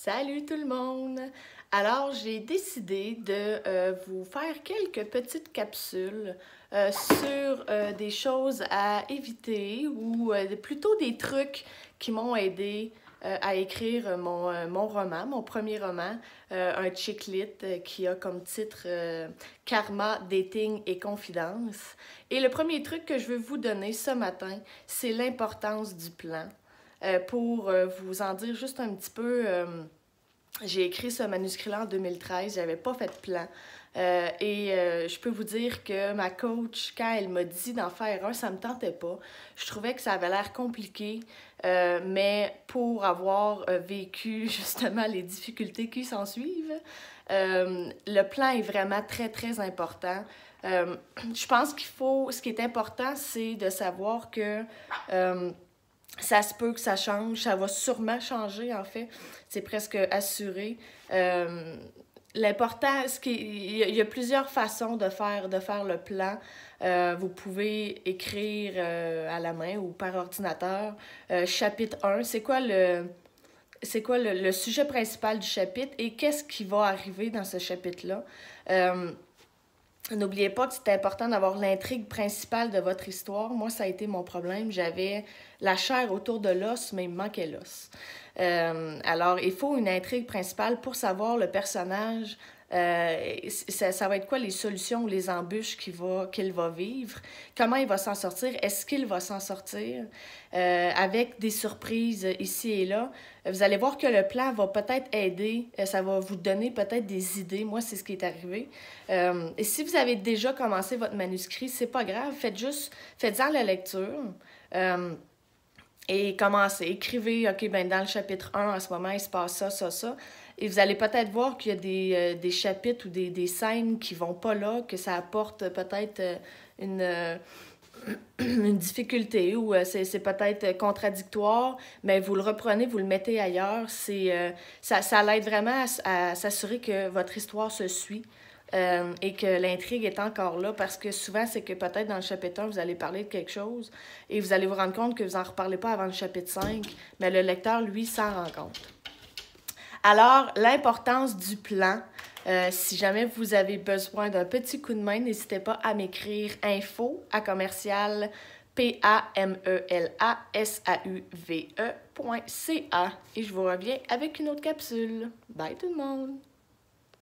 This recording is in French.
Salut tout le monde! Alors, j'ai décidé de vous faire quelques petites capsules sur des choses à éviter ou plutôt des trucs qui m'ont aidé à écrire mon roman, mon premier roman, un chick-lit qui a comme titre Karma, Dating et Confidence. Et le premier truc que je veux vous donner ce matin, c'est l'importance du plan. Pour vous en dire juste un petit peu, j'ai écrit ce manuscrit-là en 2013, j'avais pas fait de plan. Je peux vous dire que ma coach, quand elle m'a dit d'en faire un, ça me tentait pas. Je trouvais que ça avait l'air compliqué, mais pour avoir vécu justement les difficultés qui s'en suivent, le plan est vraiment très, très important. Je pense ce qui est important, c'est de savoir que ça se peut que ça change, ça va sûrement changer en fait, c'est presque assuré. L'important, il y a plusieurs façons de faire le plan. Vous pouvez écrire à la main ou par ordinateur. Chapitre 1, c'est quoi le sujet principal du chapitre et qu'est-ce qui va arriver dans ce chapitre-là. N'oubliez pas que c'est important d'avoir l'intrigue principale de votre histoire. Moi, ça a été mon problème. J'avais la chair autour de l'os, mais il me manquait l'os. Alors, il faut une intrigue principale pour savoir le personnage. Ça va être quoi les solutions ou les embûches qu'il va vivre? Comment il va s'en sortir? Est-ce qu'il va s'en sortir? Avec des surprises ici et là. Vous allez voir que le plan va peut-être aider, ça va vous donner peut-être des idées. Moi, c'est ce qui est arrivé. Et si vous avez déjà commencé votre manuscrit, c'est pas grave, faites-en la lecture. Et commencez, écrivez, OK, ben dans le chapitre 1, en ce moment, il se passe ça, ça, ça. Et vous allez peut-être voir qu'il y a des chapitres ou des scènes qui vont pas là, que ça apporte peut-être une difficulté ou c'est peut-être contradictoire, mais vous le reprenez, vous le mettez ailleurs. Ça l'aide vraiment à s'assurer que votre histoire se suit. Et que l'intrigue est encore là parce que souvent, c'est que peut-être dans le chapitre 1, vous allez parler de quelque chose et vous allez vous rendre compte que vous n'en reparlez pas avant le chapitre 5, mais le lecteur, lui, s'en rend compte. Alors, l'importance du plan, si jamais vous avez besoin d'un petit coup de main, n'hésitez pas à m'écrire info@pamelasauve.ca et je vous reviens avec une autre capsule. Bye tout le monde!